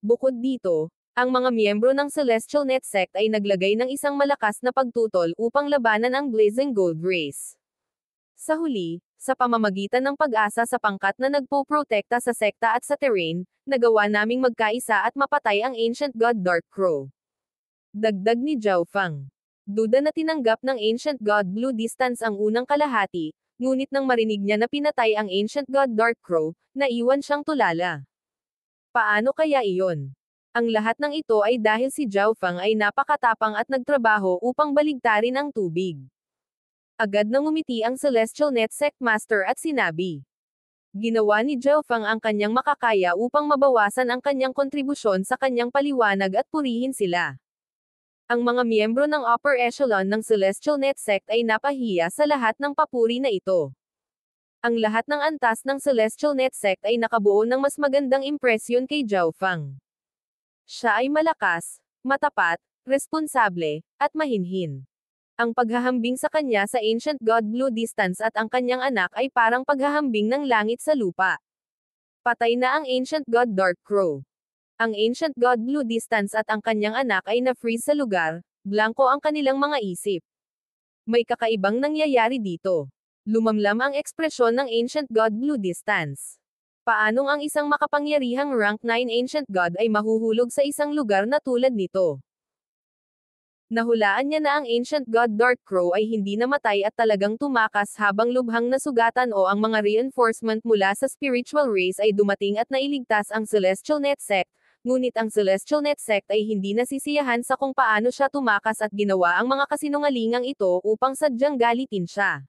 Bukod dito, ang mga miyembro ng Celestial Net Sect ay naglagay ng isang malakas na pagtutol upang labanan ang Blazing Gold Race. Sa huli, Sa pamamagitan ng pag-asa sa pangkat na nagpoprotekta sa sekta at sa terrain, nagawa naming magkaisa at mapatay ang Ancient God Dark Crow. Dagdag ni Zhao Fang. Duda na tinanggap ng Ancient God Blue Distance ang unang kalahati, ngunit nang marinig niya na pinatay ang Ancient God Dark Crow, naiwan siyang tulala. Paano kaya iyon? Ang lahat ng ito ay dahil si Zhao Fang ay napakatapang at nagtrabaho upang baligtarin ang tubig. Agad nang umiti ang Celestial Net Sect Master at sinabi. Ginawa ni Zhao Fang ang kanyang makakaya upang mabawasan ang kanyang kontribusyon sa kanyang paliwanag at purihin sila. Ang mga miyembro ng upper echelon ng Celestial Net Sect ay napahiya sa lahat ng papuri na ito. Ang lahat ng antas ng Celestial Net Sect ay nakabuo ng mas magandang impresyon kay Zhao Fang. Siya ay malakas, matapat, responsable, at mahinhin. Ang paghahambing sa kanya sa Ancient God Blue Distance at ang kanyang anak ay parang paghahambing ng langit sa lupa. Patay na ang Ancient God Dark Crow. Ang Ancient God Blue Distance at ang kanyang anak ay na-freeze sa lugar, blanko ang kanilang mga isip. May kakaibang nangyayari dito. Lumamlam ang ekspresyon ng Ancient God Blue Distance. Paanong ang isang makapangyarihang rank 9 Ancient God ay mahuhulog sa isang lugar na tulad nito? Nahulaan niya na ang Ancient God Dark Crow ay hindi namatay at talagang tumakas habang lubhang nasugatan o ang mga reinforcement mula sa spiritual race ay dumating at nailigtas ang Celestial Net Sect, ngunit ang Celestial Net Sect ay hindi nasisiyahan sa kung paano siya tumakas at ginawa ang mga kasinungalingang ito upang sadyang galitin siya.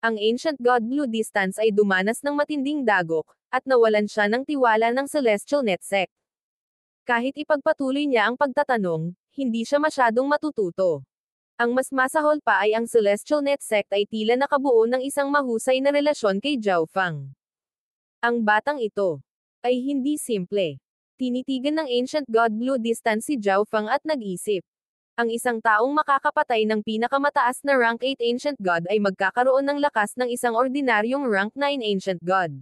Ang Ancient God Blue Distance ay dumanas ng matinding dagok, at nawalan siya ng tiwala ng Celestial Net Sect. Kahit ipagpatuloy niya ang pagtatanong, hindi siya masyadong matututo. Ang mas masahol pa ay ang Celestial Net Sect ay tila nakabuo ng isang mahusay na relasyon kay Zhao Fang. Ang batang ito ay hindi simple. Tinitigan ng Ancient God Blue Distance si Zhao Fang at nag-isip. Ang isang taong makakapatay ng pinakamataas na rank 8 Ancient God ay magkakaroon ng lakas ng isang ordinaryong rank 9 Ancient God.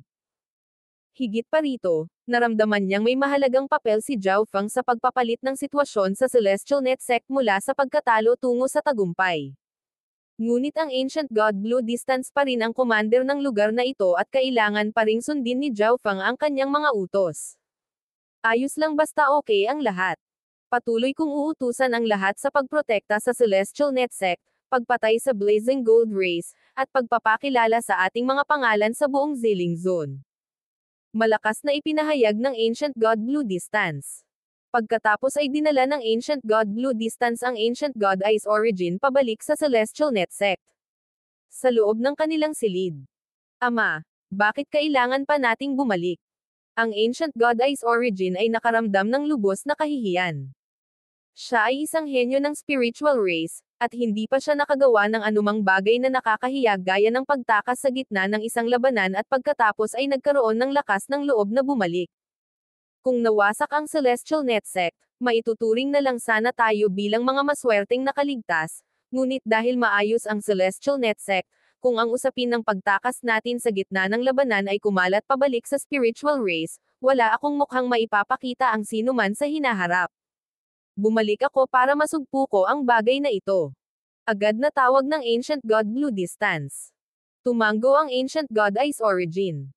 Higit pa rito, naramdaman niyang may mahalagang papel si Zhao Fang sa pagpapalit ng sitwasyon sa Celestial Net Sect mula sa pagkatalo tungo sa tagumpay. Ngunit ang Ancient God Blue Distance pa rin ang commander ng lugar na ito at kailangan pa ring sundin ni Zhao Fang ang kanyang mga utos. Ayos lang basta okay ang lahat. Patuloy kong uutusan ang lahat sa pagprotekta sa Celestial Net Sect, pagpatay sa Blazing Gold Race, at pagpapakilala sa ating mga pangalan sa buong Ziling Zone. Malakas na ipinahayag ng Ancient God Blue Distance. Pagkatapos ay dinala ng Ancient God Blue Distance ang Ancient God Ice Origin pabalik sa Celestial Net Sect. Sa loob ng kanilang silid. Ama, bakit kailangan pa nating bumalik? Ang Ancient God Ice Origin ay nakaramdam ng lubos na kahihiyan. Siya ay isang henyo ng spiritual race, at hindi pa siya nakagawa ng anumang bagay na nakakahiya gaya ng pagtakas sa gitna ng isang labanan at pagkatapos ay nagkaroon ng lakas ng loob na bumalik. Kung nawasak ang Celestial Net Sect, maituturing na lang sana tayo bilang mga maswerteng nakaligtas, ngunit dahil maayos ang Celestial Net Sect, kung ang usapin ng pagtakas natin sa gitna ng labanan ay kumalat pabalik sa spiritual race, wala akong mukhang maipapakita ang sinuman sa hinaharap. Bumalik ako para masugpo ko ang bagay na ito. Agad na tawag ng Ancient God Blue Distance. Tumango ang Ancient God Ice Origin.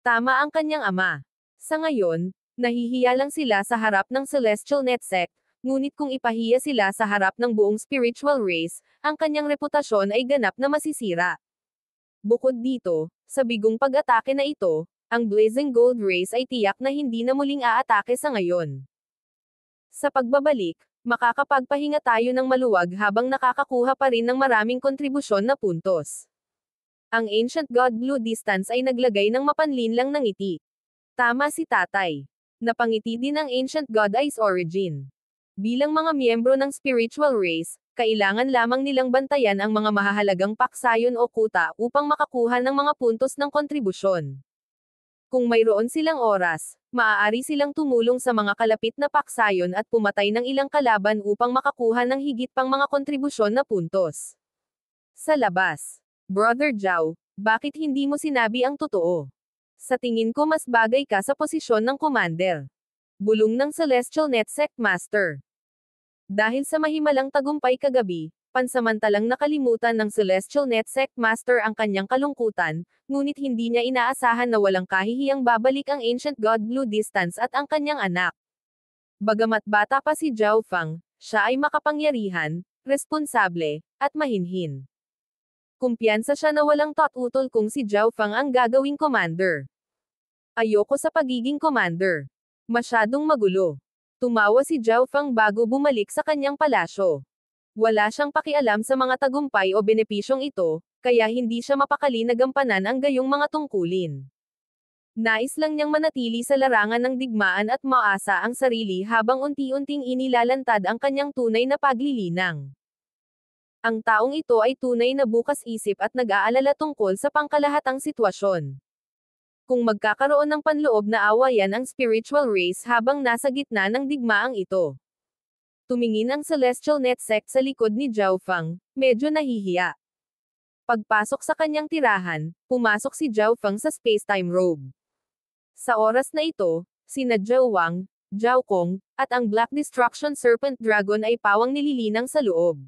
Tama ang kanyang ama. Sa ngayon, nahihiya lang sila sa harap ng Celestial Net Sect, ngunit kung ipahiya sila sa harap ng buong spiritual race, ang kanyang reputasyon ay ganap na masisira. Bukod dito, sa bigong pag-atake na ito, ang Blazing Gold Race ay tiyak na hindi na muling aatake sa ngayon. Sa pagbabalik, makakapagpahinga tayo ng maluwag habang nakakakuha pa rin ng maraming kontribusyon na puntos. Ang Ancient God Blue Distance ay naglagay ng mapanlinlang ng ngiti. Tama si tatay. Napangiti din ang Ancient God Ice Origin. Bilang mga miyembro ng spiritual race, kailangan lamang nilang bantayan ang mga mahahalagang paksayon o kuta upang makakuha ng mga puntos ng kontribusyon. Kung mayroon silang oras, maaari silang tumulong sa mga kalapit na paksayon at pumatay ng ilang kalaban upang makakuha ng higit pang mga kontribusyon na puntos. Sa labas, Brother Zhao, bakit hindi mo sinabi ang totoo? Sa tingin ko mas bagay ka sa posisyon ng commander. Bulong ng Celestial Net Sect Master. Dahil sa mahimalang tagumpay kagabi, pansamantalang nakalimutan ng Celestial Net Sect Master ang kanyang kalungkutan, ngunit hindi niya inaasahan na walang kahihiyang babalik ang Ancient God Blue Distance at ang kanyang anak. Bagamat bata pa si Zhao Fang, siya ay makapangyarihan, responsable, at mahinhin. Kumpiyansa siya na walang tututol kung si Zhao Fang ang gagawing commander. Ayoko sa pagiging commander. Masyadong magulo. Tumawa si Zhao Fang bago bumalik sa kanyang palasyo. Wala siyang pakialam sa mga tagumpay o benepisyong ito, kaya hindi siya mapakali na gampanan ang gayong mga tungkulin. Nais lang niyang manatili sa larangan ng digmaan at maasa ang sarili habang unti-unting inilalantad ang kanyang tunay na paglilinang. Ang taong ito ay tunay na bukas isip at nag-aalala tungkol sa pangkalahatang sitwasyon. Kung magkakaroon ng panloob na awayan ang spiritual race habang nasa gitna ng digmaang ito. Tumingin ang Celestial Net Sect sa likod ni Zhao Fang, medyo nahihiya. Pagpasok sa kanyang tirahan, pumasok si Zhao Fang sa space-time robe. Sa oras na ito, sina Zhao Wang, Zhao Kong, at ang Black Destruction Serpent Dragon ay pawang nililinang sa loob.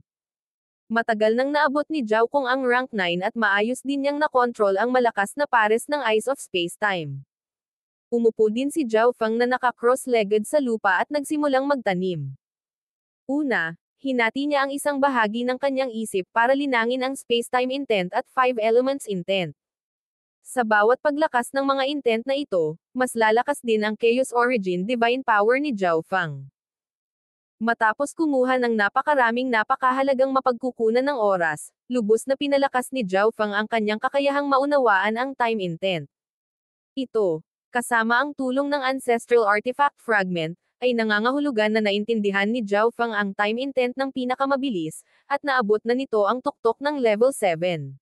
Matagal nang naabot ni Zhao Kong ang rank 9 at maayos din niyang nakontrol ang malakas na pares ng Eyes of Space-Time. Umupo din si Zhao Fang na naka-cross-legged sa lupa at nagsimulang magtanim. Una, hinati niya ang isang bahagi ng kanyang isip para linangin ang Space-Time Intent at Five Elements Intent. Sa bawat paglakas ng mga intent na ito, mas lalakas din ang Chaos Origin Divine Power ni Zhao Fang. Matapos kumuha ng napakahalagang mapagkukunan ng oras, lubos na pinalakas ni Zhao Fang ang kanyang kakayahang maunawaan ang Time Intent. Ito, kasama ang tulong ng Ancestral Artifact Fragment, ay nangangahulugan na naintindihan ni Zhao Fang ang Time Intent ng pinakamabilis, at naabot na nito ang tuktok ng level 7.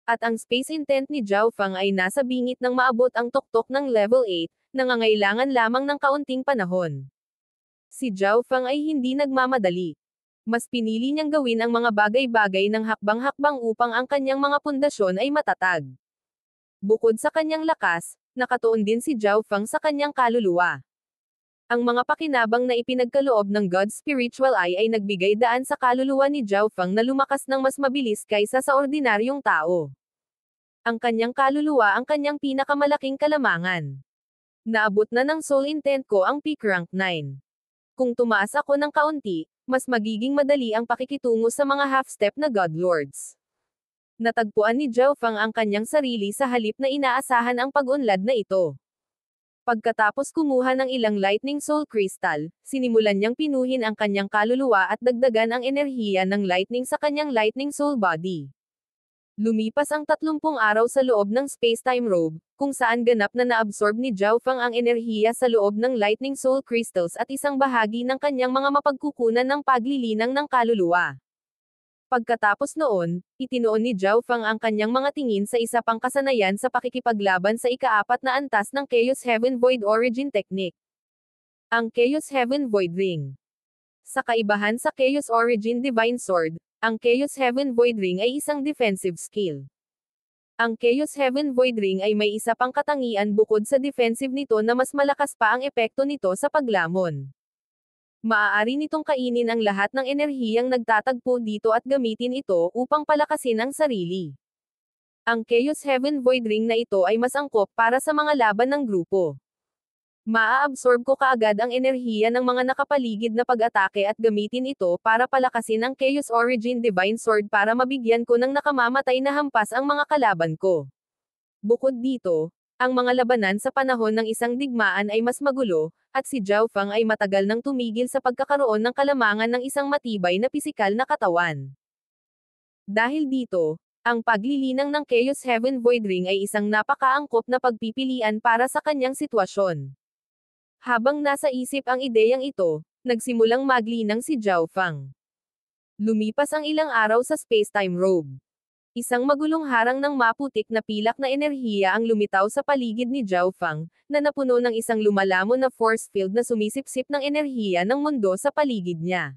At ang space intent ni Zhao Fang ay nasa bingit ng maabot ang tuktok ng level 8, nangangailangan lamang ng kaunting panahon. Si Zhao Fang ay hindi nagmamadali. Mas pinili niyang gawin ang mga bagay-bagay ng hakbang-hakbang upang ang kanyang mga pundasyon ay matatag. Bukod sa kanyang lakas, nakatuon din si Zhao Fang sa kanyang kaluluwa. Ang mga pakinabang na ipinagkaloob ng God's Spiritual Eye ay nagbigay daan sa kaluluwa ni Zhao Fang na lumakas ng mas mabilis kaysa sa ordinaryong tao. Ang kanyang kaluluwa ang kanyang pinakamalaking kalamangan. Naabot na ng soul intent ko ang peak rank 9. Kung tumaas ako ng kaunti, mas magiging madali ang pakikitungo sa mga half-step na God Lords. Natagpuan ni Zhao Fang ang kanyang sarili sa halip na inaasahan ang pag-unlad na ito. Pagkatapos kumuha ng ilang Lightning Soul Crystal, sinimulan niyang pinuhin ang kanyang kaluluwa at dagdagan ang enerhiya ng lightning sa kanyang Lightning Soul Body. Lumipas ang 30 araw sa loob ng space-time robe, kung saan ganap na naabsorb ni Zhao Fang ang enerhiya sa loob ng Lightning Soul Crystals at isang bahagi ng kanyang mga mapagkukunan ng paglilinang ng kaluluwa. Pagkatapos noon, itinuon ni Zhao Fang ang kanyang mga tingin sa isa pang kasanayan sa pakikipaglaban sa ika-4 na antas ng Chaos Heaven Void Origin Technique. Ang Chaos Heaven Void Ring. Sa kaibahan sa Chaos Origin Divine Sword, ang Chaos Heaven Void Ring ay isang defensive skill. Ang Chaos Heaven Void Ring ay may isa pang katangian bukod sa defensive nito na mas malakas pa ang epekto nito sa paglamon. Maaari nitong kainin ang lahat ng enerhiyang nagtatagpo dito at gamitin ito upang palakasin ang sarili. Ang Chaos Heaven Void Ring na ito ay mas angkop para sa mga laban ng grupo. Maa-absorb ko kaagad ang enerhiya ng mga nakapaligid na pag-atake at gamitin ito para palakasin ang Chaos Origin Divine Sword para mabigyan ko ng nakamamatay na hampas ang mga kalaban ko. Bukod dito, ang mga labanan sa panahon ng isang digmaan ay mas magulo, at si Zhao Fang ay matagal nang tumigil sa pagkakaroon ng kalamangan ng isang matibay na pisikal na katawan. Dahil dito, ang paglilinang ng Chaos Heaven Void Ring ay isang napakaangkop na pagpipilian para sa kanyang sitwasyon. Habang nasa isip ang ideyang ito, nagsimulang maglinang si Zhao Fang. Lumipas ang ilang araw sa space-time robe. Isang magulong harang ng maputik na pilak na enerhiya ang lumitaw sa paligid ni Zhao Fang, na napuno ng isang lumalamon na force field na sumisipsip ng enerhiya ng mundo sa paligid niya.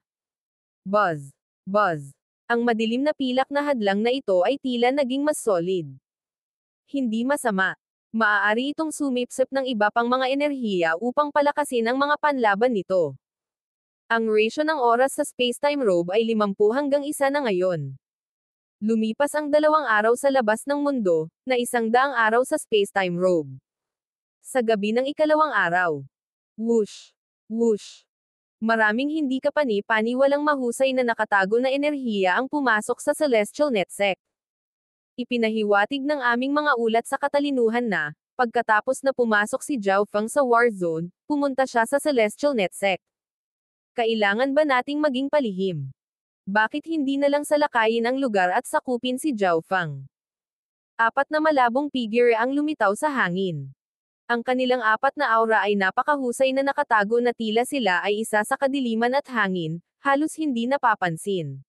Buzz! Buzz! Ang madilim na pilak na hadlang na ito ay tila naging mas solid. Hindi masama. Maaari itong sumipsip ng iba pang mga enerhiya upang palakasin ang mga panlaban nito. Ang ratio ng oras sa spacetime robe ay 50-1 na ngayon. Lumipas ang 2 araw sa labas ng mundo, na 100 araw sa spacetime robe. Sa gabi ng ikalawang araw. Whoosh! Whoosh! Maraming hindi kapani-paniwalang mahusay na nakatago na enerhiya ang pumasok sa Celestial Netsect. Ipinahiwatig ng aming mga ulat sa katalinuhan na, pagkatapos na pumasok si Zhao Feng sa War Zone, pumunta siya sa Celestial Netsect. Kailangan ba nating maging palihim? Bakit hindi na lang salakayin ang lugar at sakupin si Zhao Feng? 4 na malabong figure ang lumitaw sa hangin. Ang kanilang 4 na aura ay napakahusay na nakatago na tila sila ay isa sa kadiliman at hangin, halos hindi napapansin.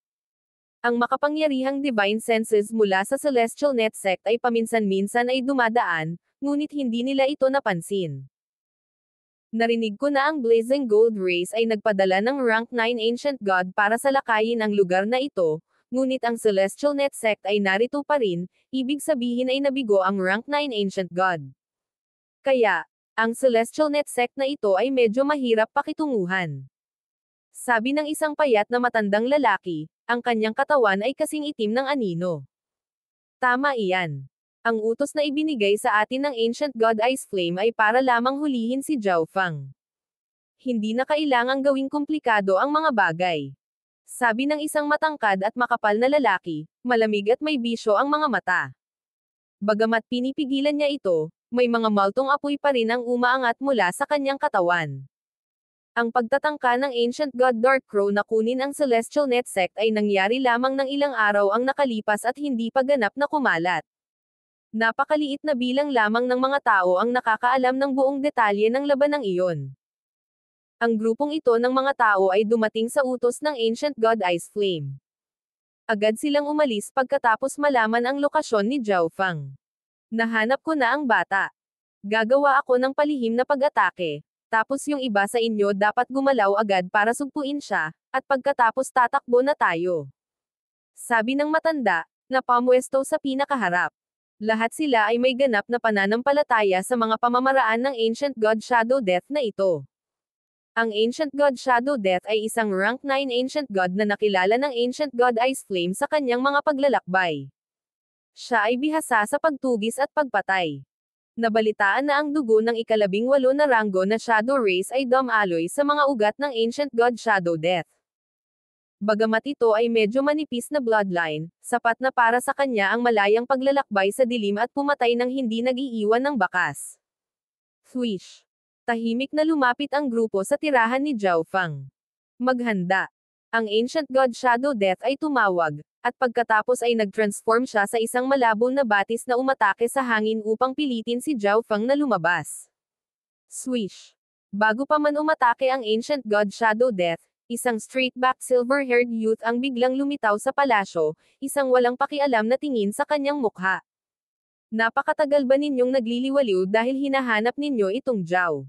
Ang makapangyarihang divine senses mula sa Celestial Netsect ay paminsan-minsan ay dumadaan, ngunit hindi nila ito napansin. Narinig ko na ang Blazing Gold Race ay nagpadala ng Rank 9 Ancient God para salakayin ang lugar na ito, ngunit ang Celestial Netsect ay narito pa rin, ibig sabihin ay nabigo ang Rank 9 Ancient God. Kaya, ang Celestial Netsect na ito ay medyo mahirap pakitunguhan. Sabi ng isang payat na matandang lalaki, ang kanyang katawan ay kasing itim ng anino. Tama iyan. Ang utos na ibinigay sa atin ng Ancient God Ice Flame ay para lamang hulihin si Zhao Feng. Hindi na kailangang gawing komplikado ang mga bagay. Sabi ng isang matangkad at makapal na lalaki, malamig at may bisyo ang mga mata. Bagamat pinipigilan niya ito, may mga maltong apoy pa rin ang umaangat mula sa kanyang katawan. Ang pagtatangka ng Ancient God Dark Crow na kunin ang Celestial Netsect ay nangyari lamang ng ilang araw ang nakalipas at hindi pa ganap na kumalat. Napakaliit na bilang lamang ng mga tao ang nakakaalam ng buong detalye ng labanang iyon. Ang grupong ito ng mga tao ay dumating sa utos ng Ancient God Ice Flame. Agad silang umalis pagkatapos malaman ang lokasyon ni Zhao Feng. Nahanap ko na ang bata. Gagawa ako ng palihim na pag-atake, tapos yung iba sa inyo dapat gumalaw agad para sugpuin siya, at pagkatapos tatakbo na tayo. Sabi ng matanda, na pamwesto sa pinakaharap. Lahat sila ay may ganap na pananampalataya sa mga pamamaraan ng Ancient God Shadow Death na ito. Ang Ancient God Shadow Death ay isang Rank 9 Ancient God na nakilala ng Ancient God Ice Flame sa kanyang mga paglalakbay. Siya ay bihasa sa pagtugis at pagpatay. Nabalitaan na ang dugo ng ika-18 na ranggo na Shadow Race ay dumaloy sa mga ugat ng Ancient God Shadow Death. Bagamat ito ay medyo manipis na bloodline, sapat na para sa kanya ang malayang paglalakbay sa dilim at pumatay ng hindi nag-iiwan ng bakas. Swish! Tahimik na lumapit ang grupo sa tirahan ni Zhao Feng. Maghanda! Ang Ancient God Shadow Death ay tumawag, at pagkatapos ay nag-transform siya sa isang malabo na batis na umatake sa hangin upang pilitin si Zhao Feng na lumabas. Swish! Bago pa man umatake ang Ancient God Shadow Death, isang straight-back silver-haired youth ang biglang lumitaw sa palasyo, isang walang pakialam na tingin sa kanyang mukha. Napakatagal ba ninyong nagliliwaliw dahil hinahanap ninyo itong Zhao?